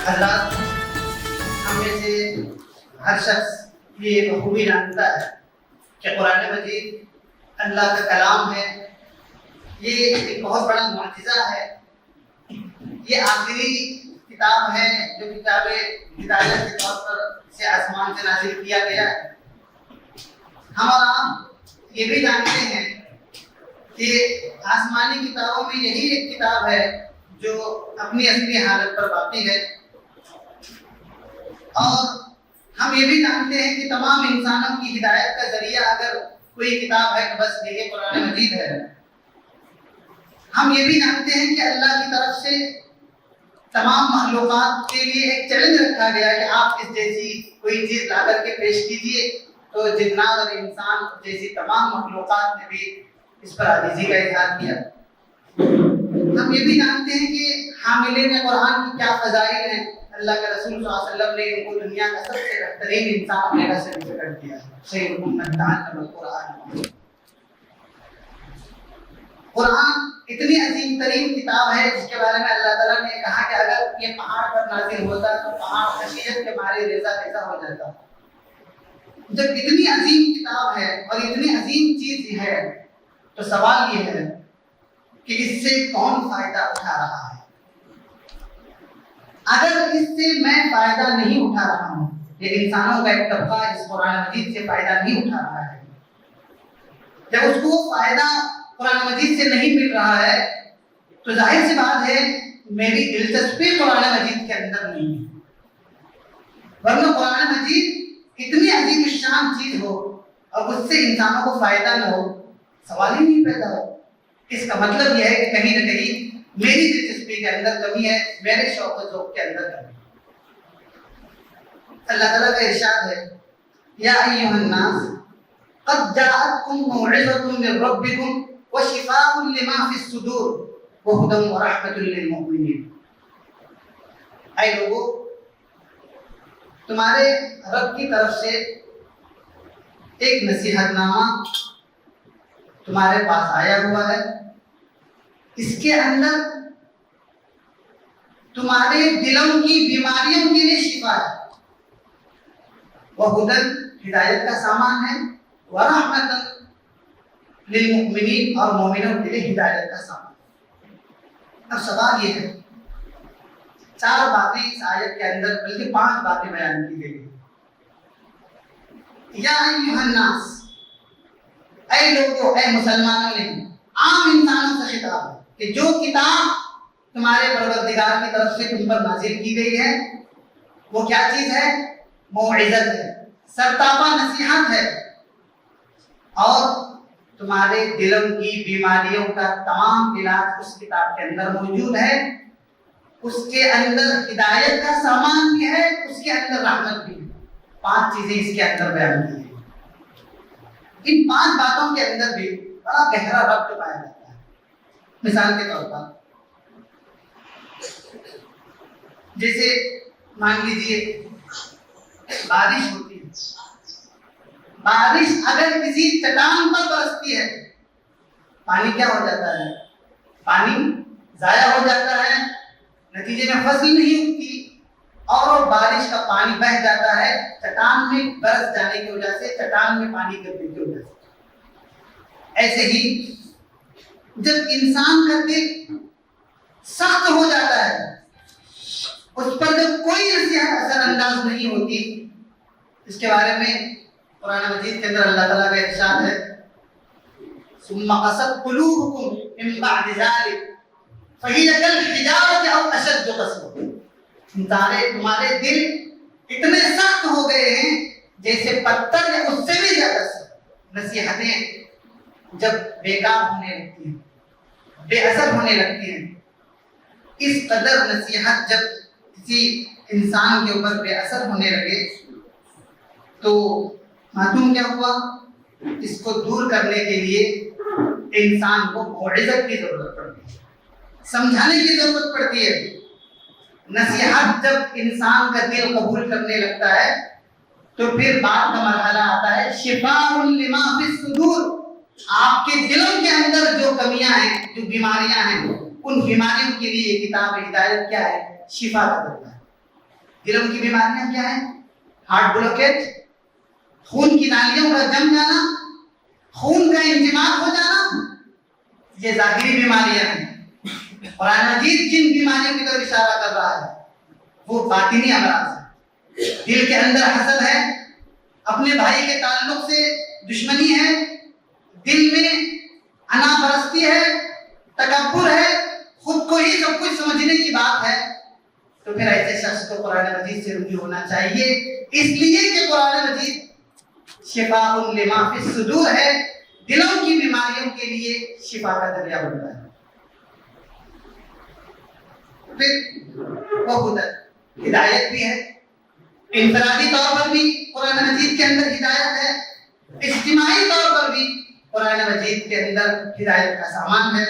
اللہ ہم میں سے ہر شخص یہ بخوبی جانتا ہے کہ قرآن مجید اللہ کا کلام ہے. یہ ایک بہت بڑا معجزہ ہے. یہ آخری کتاب ہے جو کتاب ہدایت کے طور پر اسے آسمان سے نازل کیا گیا ہے. ہم اور آپ یہ بھی جانتے ہیں کہ آسمانی کتابوں میں یہی ایک کتاب ہے جو اپنی اصلی حالت پر باقی ہے. اور ہم یہ بھی جانتے ہیں کہ تمام انسانوں کی ہدایت کا ذریعہ اگر کوئی کتاب ہے تو بس یہ قرآن مجید ہے. ہم یہ بھی جانتے ہیں کہ اللہ کی طرف سے تمام مخلوقات کے لیے ایک چیلنج رکھا گیا کہ آپ اس جیسی کوئی چیز لا کر کے پیش کیجیے. تو جنات اور انسان جیسی تمام مخلوقات نے بھی اس پر عاجزی کا اظہار کیا. ہم یہ بھی جانتے ہیں کہ حاملین قرآن کی کیا فضائل ہیں. اللہ کے رسول صلی اللہ علیہ وسلم نے ان کو دنیا کا سب سے بہترین انسان اپنے گھر سے ذکر کیا. قرآن اتنی عظیم ترین کتاب ہے جس کے بارے میں اللہ تعالیٰ نے کہا کہ اگر یہ پہاڑ پر نازل ہوتا تو پہاڑ خشیت کے مارے ریزہ ریزہ ہو جاتا. جب اتنی عظیم کتاب ہے اور اتنی عظیم چیز ہے تو سوال یہ ہے کہ اس سے کون فائدہ اٹھا رہا ہے. اگر اس سے میں فائدہ نہیں اٹھا رہا ہوں، یہ انسانوں کا ایک طبقہ اس قرآن مجید سے فائدہ نہیں اٹھا رہا ہے، جب اس کو فائدہ قرآن مجید سے نہیں مل رہا ہے تو ظاہر سی بات ہے میری دلچسپی قرآن مجید کے اندر نہیں ہے. ورنہ قرآن مجید اتنی عظیم الشان چیز ہو اور اس سے انسانوں کو فائدہ نہ ہو، سوال ہی نہیں پیدا ہو. اس کا مطلب یہ ہے کہ کہیں نہ کہیں میری دلچسپی کے اندر کمی ہے، میرے شوق و ذوق کے اندر کمی ہے. اللہ تعالیٰ کا ارشاد ہے یا ایھا الناس قد جاءتکم موعظۃ من ربکم وشفاء لما فی الصدور وہدی ورحمۃ للمؤمنین. اے لوگو، تمہارے رب کی طرف سے ایک نصیحت نامہ تمہارے پاس آیا ہوا ہے. اس کے اندر تمہارے دلوں کی بیماریوں کے لیے شفا ہے. وہدن ہدایت کا سامان ہے، ورحمۃ للمؤمنین اور مومنوں کے لیے ہدایت کا سامان. اب سوال یہ ہے، 4 باتیں اس آیت کے اندر بلکہ 5 باتیں بیان کی گئی. یا ایھا الناس، اے لوگوں، اے مسلمانوں، نے عام انسانوں سے خطاب ہے کہ جو کتاب تمہارے پروردگار کی طرف سے تم پر نازل کی گئی ہے وہ کیا چیز ہے؟ موعظت ہے، سرتاپا نصیحت ہے، اور تمہارے دلوں کی بیماریوں کا تمام علاج اس کتاب کے اندر موجود ہے. اس کے اندر ہدایت کا سامان بھی ہے، اس کے اندر رحمت بھی ہے. 5 چیزیں اس کے اندر بیان کی ہیں. ان 5 باتوں کے اندر بھی بڑا گہرا ربط پایا جاتا ہے. مثال کے طور پر جیسے مان لیجیے بارش ہوتی ہے. بارش اگر کسی چٹان پر برستی ہے، پانی کیا ہو جاتا ہے؟ پانی ضائع ہو جاتا ہے، نتیجے میں فصل نہیں اگتی اور وہ بارش کا پانی بہہ جاتا ہے چٹان میں برس جانے کی وجہ سے، چٹان میں پانی گرنے کی وجہ سے. ایسے ہی جب انسان کا دل سخت ہو جاتا ہے، اس پر جب کوئی نصیحت اثر انداز نہیں ہوتی، اس کے بارے میں قرآن مجید کے اندر اللہ تعالیٰ کا ارشاد ہے ثم قست قلوبکم من بعد ذلک فہی کالحجارۃ او اشد قسوۃ. تمہارے دل اتنے سخت ہو گئے ہیں جیسے پتھر یا اس سے بھی زیادہ سخت. نصیحتیں جب بیکار ہونے لگتی ہیں، بے اثر ہونے لگتی ہیں، اس قدر نصیحت جب کسی انسان کے اوپر بے اثر ہونے لگے تو معلوم کیا ہوا؟ اس کو دور کرنے کے لیے انسان کو موعظت کی ضرورت پڑتی ہے، سمجھانے کی ضرورت پڑتی ہے. نصیحت جب انسان کا دل قبول کرنے لگتا ہے تو پھر بعد کا مرحلہ آتا ہے شفاء لما فی الصدور. آپ کے دلوں کے اندر جو کمیاں ہیں، جو بیماریاں ہیں، ان بیماریوں کے لیے کتاب ہدایت کیا ہے؟ شفا کا ذریعہ ہے. دلوں کی بیماریاں کیا ہیں؟ ہارٹ بلوکیج، خون کی نالیوں کا جم جانا، خون کا انجماد ہو جانا، یہ ظاہری بیماریاں ہیں۔ قرآن مجید جن بیماریوں کی طرف اشارہ کر رہا ہے وہ باطنی امراض ہے۔ دل کے اندر حسد ہے، اپنے بھائی کے تعلق سے دشمنی ہے، دل میں انا پرستی ہے، تکبر ہے، خود کو ہی سب کچھ سمجھنے کی بات ہے، تو پھر ایسے شخص کو قرآن مجید سے رجوع ہونا چاہیے، اس لیے کہ قرآن مجید شفاء لما فی الصدور ہے، دلوں کی بیماریوں کے لیے شفا کا ذریعہ بنتا ہے۔ پھر وہ خود ہدایت بھی ہے، انفرادی طور پر بھی قرآن مجید کے اندر ہدایت ہے، اجتماعی طور پر بھی قرآن مجید کے اندر ہدایت کا سامان ہے۔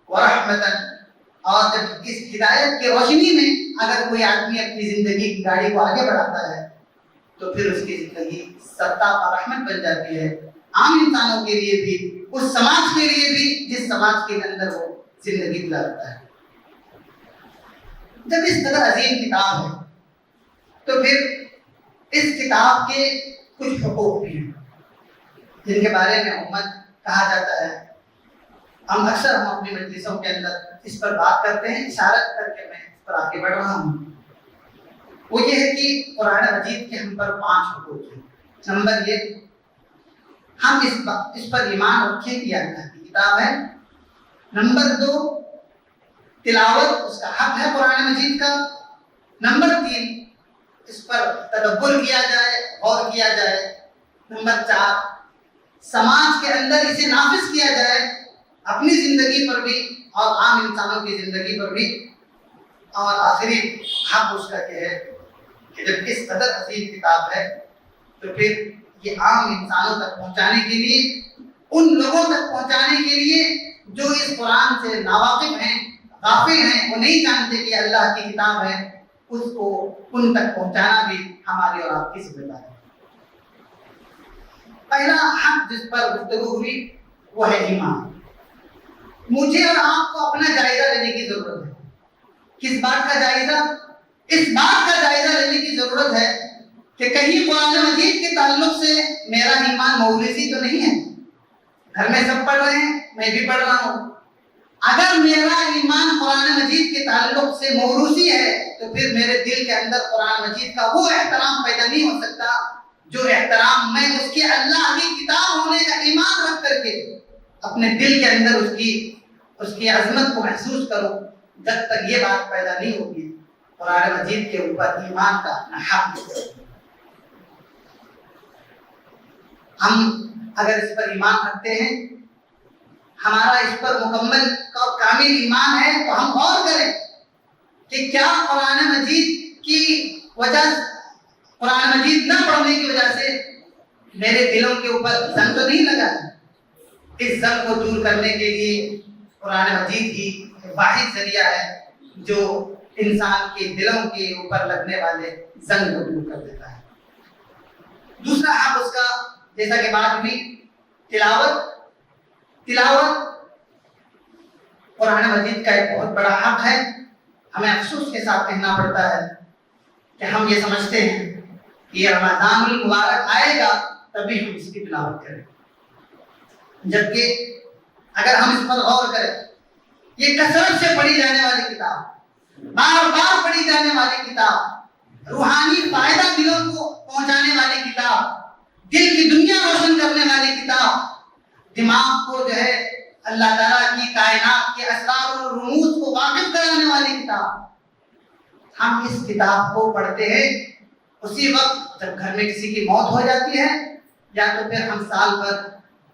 ورحمتاً، اور جب اس ہدایت کی روشنی میں اگر کوئی آدمی اپنی زندگی کی گاڑی کو آگے بڑھاتا ہے تو پھر اس کی زندگی سطح پر رحمت بن جاتی ہے، عام انسانوں کے لیے بھی، اس سماج کے لیے بھی جس سماج کے اندر وہ زندگی گزارتا ہے۔ جب اس قدر عظیم کتاب ہے تو پھر اس کتاب کے کچھ حقوق بھی ہیں جن کے بارے میں امت کہا جاتا ہے۔ ہم اپنی مجلسوں کے اندر اس پر بات کرتے ہیں، اشارت کر کے میں اس پر آگے بڑھ رہا ہوں۔ وہ یہ ہے کہ قرآن مجید کے ہم پر 5 حقوق ہیں۔ نمبر 1، ہم اس پر ایمان رکھیں کہ اللہ کی کتاب ہے۔ نمبر 2، تلاوت اس کا حق ہے قرآن مجید کا۔ نمبر 3، اس پر تدبر کیا جائے، غور کیا جائے۔ نمبر 4، سماج کے اندر اسے نافذ کیا جائے، اپنی زندگی پر بھی اور عام انسانوں کی زندگی پر بھی۔ اور آخری حق اس کا یہ ہے کہ جب اس قدر عظیم کتاب ہے تو پھر یہ عام انسانوں تک پہنچانے کے لیے، ان لوگوں تک پہنچانے کے لیے جو اس قرآن سے ناواقف ہیں، غافل ہیں، وہ نہیں جانتے کہ اللہ کی کتاب ہے، اس کو ان تک پہنچانا بھی ہماری اور آپ کی ذمہ داری ہے۔ پہلا حق جس پر گفتگو ہوئی وہ ہے ایمان۔ مجھے اور آپ کو اپنا جائزہ لینے کی ضرورت ہے۔ کس بات کا جائزہ؟ اس بات کا جائزہ لینے کی ضرورت ہے کہ کہیں قرآن مجید کے تعلق سے میرا ایمان موروثی تو نہیں ہے۔ گھر میں سب پڑھ رہے ہیں، میں بھی پڑھ رہا ہوں۔ اگر میرا ایمان قرآن مجید کے تعلق سے موروثی ہے تو پھر میرے دل کے اندر قرآن مجید کا وہ احترام پیدا نہیں ہو سکتا جو احترام میں اس کے اللہ کی کتاب ہونے کا ایمان رکھ کر کے اپنے دل کے اندر اس کی عظمت کو محسوس کروں۔ جب تک یہ بات پیدا نہیں ہوگی قرآن مجید کے اوپر ایمان کا اپنا حق ہے۔ ہم اگر اس پر ایمان رکھتے ہیں، ہمارا اس پر مکمل اور کامل ایمان ہے، تو ہم غور کریں کہ کیا قرآن مجید کی وجہ، قرآن مجید نہ پڑھنے کی وجہ سے میرے دلوں کے اوپر زنگ تو نہیں لگا؟ اس زنگ کو دور کرنے کے لیے قرآن مجید ہی واحد ذریعہ ہے جو انسان کے دلوں کے اوپر لگنے والے زنگ کو دور کر دیتا ہے۔ دوسرا حق اس کا، جیسا کہ بات ہوئی، تلاوت قرآن مجید کا ایک بہت بڑا حق ہے۔ ہمیں افسوس کے ساتھ کہنا پڑتا ہے کہ ہم یہ سمجھتے ہیں کہ یہ رمضان المبارک آئے گا تبھی ہم اس کی تلاوت کریں، جبکہ اگر ہم اس پر غور کریں، یہ کثرت سے پڑھی جانے والی کتاب، بار بار پڑھی جانے والی کتاب، روحانی فائدہ دلوں کو پہنچانے والی کتاب، دل کی دنیا روشن کرنے والی کتاب، دماغ کو جو ہے اللہ تعالیٰ کی کائنات کے اسرار اور رموز کو واقف کرانے والی کتاب۔ ہم اس کتاب کو پڑھتے ہیں اسی وقت جب گھر میں کسی کی موت ہو جاتی ہے، یا تو پھر ہم سال بھر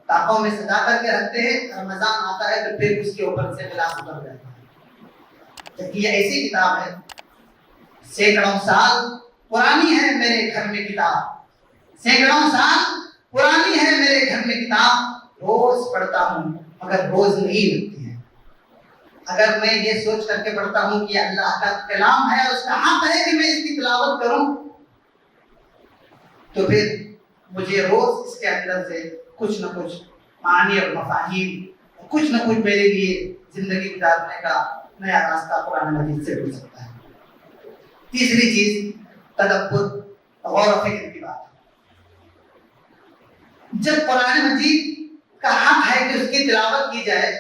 تاقوں میں سجا کر کے رکھتے ہیں، رمضان آتا ہے تو پھر اس کے اوپر سے غلاف اتر جاتا ہے۔ جبکہ یہ ایسی کتاب ہے، سینکڑوں سال پرانی ہے میرے گھر میں کتاب، سینکڑوں سال پرانی ہے میرے گھر میں کتاب، روز پڑھتا ہوں مگر روز نہیں لگتی ہے۔ اگر میں یہ سوچ کر کے پڑھتا ہوں کہ اللہ کا کلام ہے، اس کا حق ہے کہ میں اس کی تلاوت کروں، تو پھر مجھے روز اس کے اندر سے کچھ نہ کچھ معنی اور مفاہیم، کچھ نہ کچھ میرے لیے زندگی گزارنے کا نیا راستہ قرآن مجید سے مل سکتا ہے۔ تیسری چیز تدبر غور و فکر کی بات ہے۔ جب قرآن مجید کا حق ہے کہ اس کی تلاوت کی جائے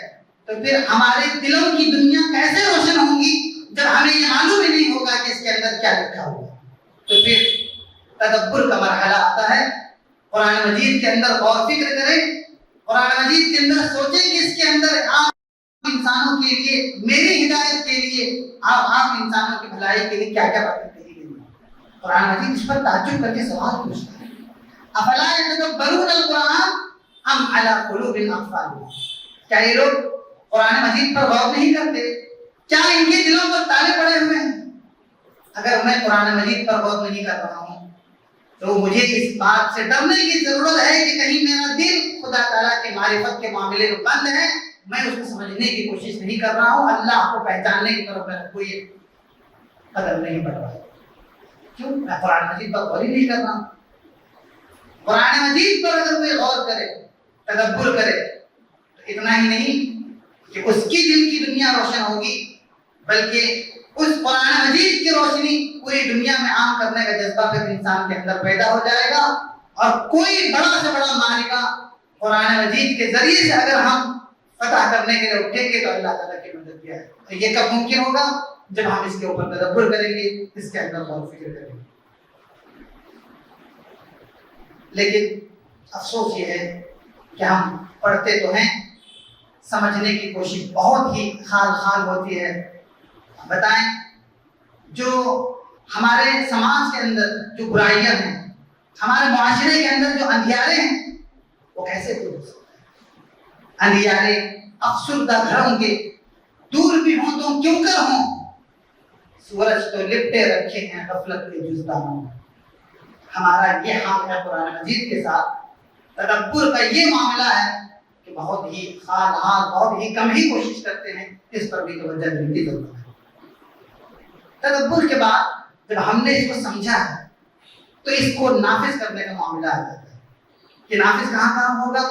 تو پھر ہمارے دلوں کی دنیا کیسے روشن ہوں گی جب ہمیں یہ معلوم ہی نہیں ہوگا کہ اس کے اندر کیا لکھا ہوگا۔ تو پھر تدبر کا مرحلہ آتا ہے، قرآن مجید کے اندر غور و فکر کریں، قرآن مجید کے اندر سوچیں کہ اس کے اندر عام انسانوں کے لیے، میری ہدایت کے لیے، عام انسانوں کی بھلائی کے لیے کیا کیا باتیں کہی گئی ہیں۔ قرآن مجید اس پر تعجب کر کے سوال پوچھتا ہے، افلا یتدبرون القرآن ام علی قلوب اقفالها، کیا یہ لوگ قرآن مجید پر غور نہیں کرتے؟ کیا ان کے دلوں پر تالے پڑے ہوئے ہیں؟ اگر میں قرآن مجید پر غور نہیں کر رہا ہوں تو مجھے اس بات سے ڈرنے کی ضرورت ہے کہ کہیں میرا دل خدا تعالیٰ کے معرفت کے معاملے میں بند ہے، میں اس کو سمجھنے کی کوشش نہیں کر رہا ہوں، اللہ کو پہچاننے کی طرف میرا کوئی قدم نہیں بڑھ رہا ہے۔ کیوں؟ میں قرآن مجید پر غور ہی نہیں کر رہا ہوں۔ قرآن مجید پر اگر کوئی غور کرے، تدبر کرے تو اتنا ہی نہیں کہ اس کی دل کی دنیا روشن ہوگی، بلکہ اس قرآن مجید کی روشنی پوری دنیا میں عام کرنے کا جذبہ پھر انسان کے اندر پیدا ہو جائے گا، اور کوئی بڑا سے بڑا معرکہ قرآن مجید کے ذریعے سے اگر ہم فتح کرنے کے لیے اٹھیں گے تو اللہ تعالیٰ کی مدد کیا ہے۔ تو یہ کب ممکن ہوگا؟ جب ہم اس کے اوپر تدبر کریں گے، اس کے اندر غور و فکر کریں گے۔ لیکن افسوس یہ ہے کہ ہم پڑھتے تو ہیں، سمجھنے کی کوشش بہت ہی خال خال ہوتی ہے۔ بتائیں، جو ہمارے سماج کے اندر جو برائیاں ہیں، ہمارے معاشرے کے اندر جو اندھیارے ہیں، وہ کیسے دور ہو سکتے ہیں؟ اندھیارے افسردہ گھروں کے دور بھی ہوں تو کیوں کر ہوں، سورج تو لپٹے رکھے ہیں غفلت کے جزدانوں میں۔ ہمارا یہ حال ہے قرآن مجید کے ساتھ، تدبر کا یہ معاملہ ہے کہ بہت ہی خال خال، بہت ہی کم ہی کوشش کرتے ہیں، اس پر بھی توجہ دینے کی ضرورت ہے۔ تدبر کے بعد جب ہم نے اس کو سمجھا ہے تو اس کو نافذ کرنے کا معاملہ آ جاتا ہے کہ نافذ کہاں ہوگا؟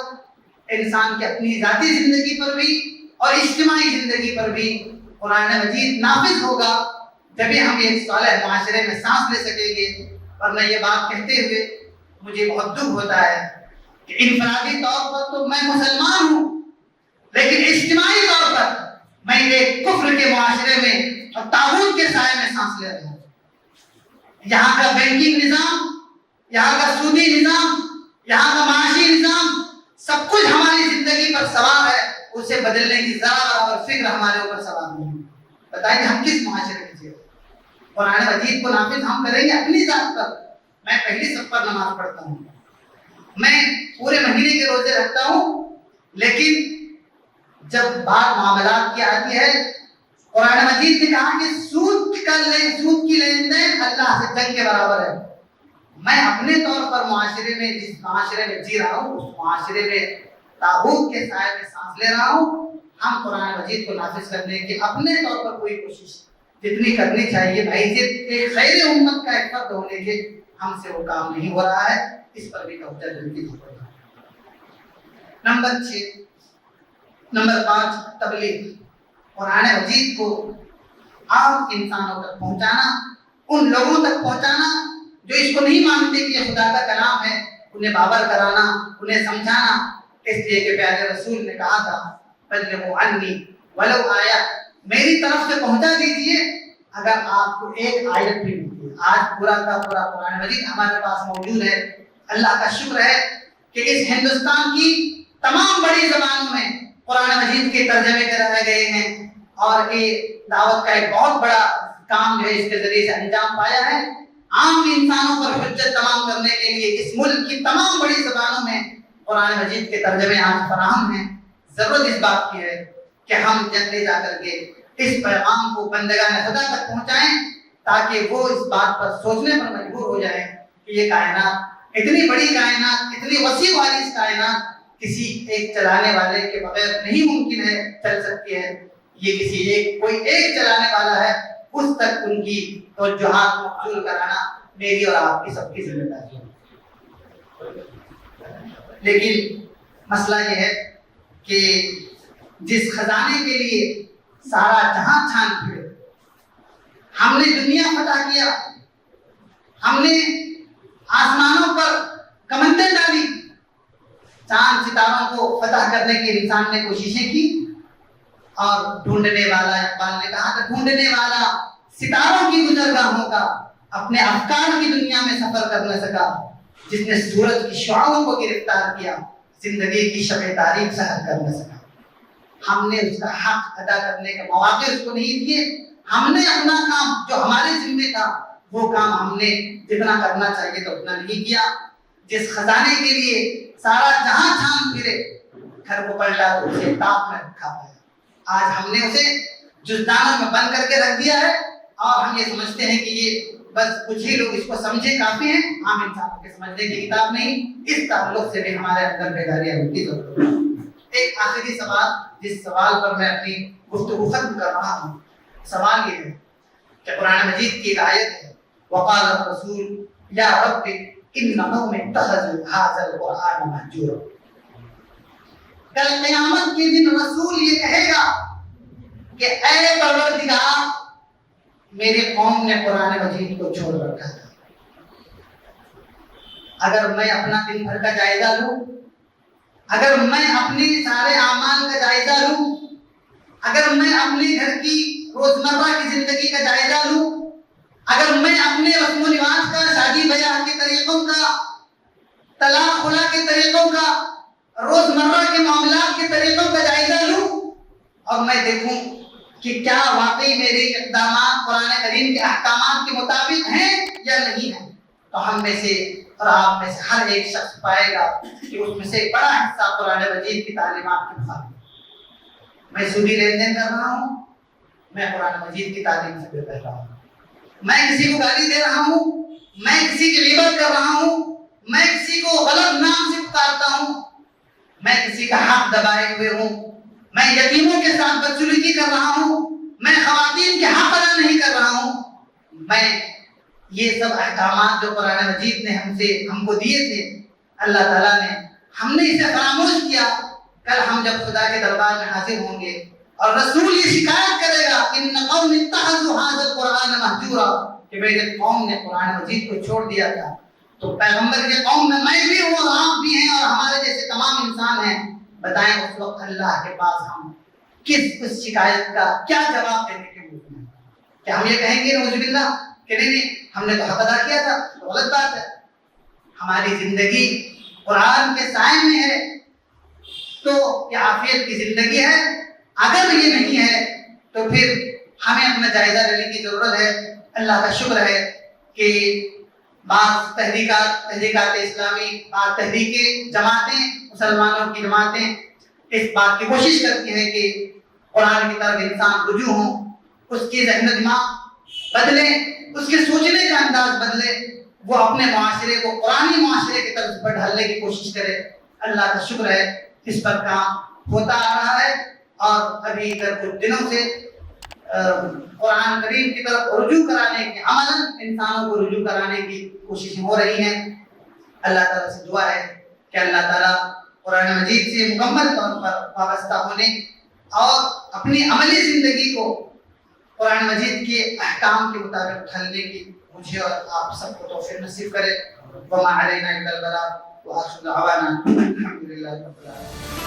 انسان کی اپنی ذاتی زندگی پر بھی اور اجتماعی زندگی پر بھی قرآن مجید نافذ ہوگا، جبھی ہم ایک صالح معاشرے میں سانس لے سکیں گے۔ ورنہ یہ بات کہتے ہوئے مجھے بہت دکھ ہوتا ہے کہ انفرادی طور پر تو میں مسلمان ہوں، لیکن اجتماعی طور پر میں ایک کفر کے معاشرے میں اور طاغوت کے سائے میں سانس لے رہا ہوں۔ یہاں کا بینکنگ نظام، یہاں کا سودی نظام، یہاں کا معاشی نظام، سب کچھ ہماری زندگی پر سوار ہے، اسے بدلنے کی ذرا اور فکر ہمارے اوپر سوار نہیں ہے۔ بتائیے ہم کس معاشرے میں جی؟ قرآن مجید کو نافذ ہم کریں گے اپنی ذات پر۔ میں پہلی صف پر نماز پڑھتا ہوں، میں پورے مہینے کے روزے رکھتا ہوں، لیکن جب بات معاملات کی آتی ہے، قرآن مجید نے کہا کہ سود کی لین دین اللہ سے جنگ کے برابر ہے۔ میں اپنے طور پر معاشرے میں، جس معاشرے میں جی رہا ہوں، اس معاشرے میں طاغوت کے سائے میں سانس لے رہا ہوں۔ ہم قرآن مجید کو نافذ کرنے کی اپنے طور پر کوئی کوشش جتنی کرنی چاہیے، بھائی ایک خیر امت کا ایک فرد ہونے کے، ہم سے وہ کام نہیں ہو رہا ہے، اس پر بھی توجہ دینے کی ضرورت ہے۔ نمبر 5 تبلیغ، قرآن مجید کو عام انسانوں تک پہنچانا، ان لوگوں تک پہنچانا جو اس کو نہیں مانتے کہ یہ خدا کا کلام ہے، انہیں باور کرانا، انہیں سمجھانا۔ اس لیے کہ پیارے رسول نے کہا تھا، بلغوا عنی ولو آیہ، میری طرف سے پہنچا دیجئے اگر آپ کو ایک آیت بھی ملتی ہے۔ آج پورا کا پورا قرآن مجید ہمارے پاس موجود ہے۔ اللہ کا شکر ہے کہ اس ہندوستان کی تمام بڑی زبانوں میں قرآن مجید کے ترجمے کرائے گئے ہیں، اور یہ دعوت کا ایک بہت بڑا کام جو ہے اس کے ذریعے سے انجام پایا ہے۔ عام انسانوں پر حجت تمام کرنے کے لیے اس ملک کی تمام بڑی زبانوں میں قرآن مجید کے ترجمے آج فراہم ہیں۔ ضرورت اس بات کی ہے کہ ہم جلدی جا کر کے اس پیغام کو بندگان خدا تک پہنچائیں، تاکہ وہ اس بات پر سوچنے پر مجبور ہو جائیں کہ یہ کائنات، اتنی بڑی کائنات، اتنی وسیع والی اس کائنات کسی ایک چلانے والے کے بغیر نہیں ممکن ہے چل سکتی ہے۔ یہ کسی کوئی ایک چلانے والا ہے، اس تک ان کی توجہات مبذول کرانا میری اور آپ کی سب کی ذمہ داری ہے۔ لیکن مسئلہ یہ ہے کہ جس خزانے کے لیے سارا جہاں چھان پھرے، ہم نے دنیا فتح کیا، ہم نے آسمانوں پر کمندیں ڈالی، چاند ستاروں کو فتح کرنے کی انسان نے کوششیں کی، اور ڈھونڈنے والا، اقبال نے کہا کہ ڈھونڈنے والا ستاروں کی گزرگاہوں کا اپنے افکار کی دنیا میں سفر کر نہ سکا، جس نے سورج کی شعاعوں کو گرفتار کیا زندگی کی شب تاریک سحر کر نہ سکا۔ ہم نے اس کا حق ادا کرنے کے مواقع اس کو نہیں دیے، ہم نے اپنا کام جو ہمارے ذمہ تھا وہ کام ہم نے جتنا کرنا چاہیے تو اتنا نہیں کیا۔ جس خزانے کے لیے سارا جہاں چھان پھرے، گھر کو پلٹا تو اسے تاپ میں رکھا ہے، آج ہم نے اسے جزدانوں میں بند کر کے رکھ دیا ہے، اور ہم یہ سمجھتے ہیں کہ یہ بس کچھ ہی لوگ اس کو سمجھے کافی ہیں، عام انسانوں کے سمجھنے کی کتاب نہیں۔ اس تعلق سے بھی ہمارے اندر بیداری آنے کی ضرورت ہے۔ ایک آخری سوال، جس سوال پر میں اپنی گفتگو ختم کر رہا ہوں، سوال یہ ہے کہ قرآن مجید کی ایک آیت ہے، وقال الرسول یا رب ان قوم اتخذوا هذا القرآن مهجورا۔ کل قیامت کے دن رسول یہ کہے گا کہ اے پروردگار، میرے قوم نے قرآن مجید کو چھوڑ رکھا تھا۔ اگر میں اپنا دن بھر کا جائزہ لوں، اگر میں اپنے سارے اعمال کا جائزہ لوں، اگر میں اپنے گھر کی روزمرہ کی زندگی کا جائزہ لوں، اگر میں اپنے رسم و رواج کا، شادی بیاہ کے طریقوں کا، طلاق خلا کے طریقوں کا، روزمرہ کے معاملات کے طریقوں کا جائزہ لوں، اور میں دیکھوں کہ کیا واقعی میرے اقدامات قرآن کریم کے احکامات کے مطابق ہیں یا نہیں ہیں، تو ہم میں سے اور آپ میں سے ہر ایک شخص پائے گا کہ اس میں سے ایک بڑا حصہ قرآن مجید کی تعلیمات کے مطابق۔ میں سودی لین دین کر رہا ہوں، میں قرآن مجید کی تعلیم سے بے پہلا ہوں۔ میں کسی کو گالی دے رہا ہوں، میں کسی کی غیبت کر رہا ہوں، میں کسی کو غلط نام سے پکارتا ہوں، میں کسی کا حق دبائے ہوئے ہوں، میں یتیموں کے ساتھ بدسلوکی کر رہا ہوں، میں خواتین کے حق ادا نہیں کر رہا ہوں، میں یہ سب احکامات جو قرآن مجید نے ہم کو دیے تھے، اللہ تعالیٰ نے، ہم نے اسے فراموش کیا۔ کل ہم جب خدا کے دربار میں حاضر ہوں گے اور رسول یہ شکایت کرے گا ان قوم اتخذوا هذا القرآن مهجورا، کہ میرے قوم نے قرآن مجید کو چھوڑ دیا تھا، تو پیغمبر کے قوم میں بھی ہوں اور آپ بھی ہیں اور ہمارے جیسے تمام انسان ہیں، بتائیں اس وقت اللہ کے پاس ہم اس شکایت کا کیا جواب دینے کے موقع میں؟ کیا ہم یہ کہیں گے نعوذ باللہ کہ نہیں ہم نے تو حق ادا کیا تھا؟ تو غلط بات ہے۔ ہماری زندگی قرآن کے سائے میں ہے تو کیا عافیت کی زندگی ہے؟ اگر یہ نہیں ہے تو پھر ہمیں اپنا جائزہ لینے کی ضرورت ہے۔ اللہ کا شکر ہے کہ بعض تحریکات اسلامی، بعض تحریکیں، جماعتیں، مسلمانوں کی جماعتیں اس بات کی کوشش کرتی ہیں کہ قرآن کی طرف انسان رجوع ہوں، اس کی ذہن و دماغ بدلے، اس کے سوچنے کا انداز بدلے، وہ اپنے معاشرے کو قرآنی معاشرے کی طرف پر ڈھالنے کی کوشش کرے۔ اللہ کا شکر ہے اس پر کام ہوتا آ رہا ہے، اور ابھی کچھ دنوں سے قرآن کریم کی طرف رجوع کرانے کی، عملاً انسانوں کو رجوع کرانے کی کوششیں ہو رہی ہیں۔ اللہ تعالیٰ سے دعا ہے کہ اللہ تعالیٰ قرآن مجید سے مکمل طور پر وابستہ ہونے اور اپنی عملی زندگی کو قرآن مجید کے احکام کے مطابق ڈھالنے کی مجھے اور آپ سب کو توفیق نصیب کرے۔ وما علینا الا البلاغ وآخر دعوانا الحمد للہ رب العالمین۔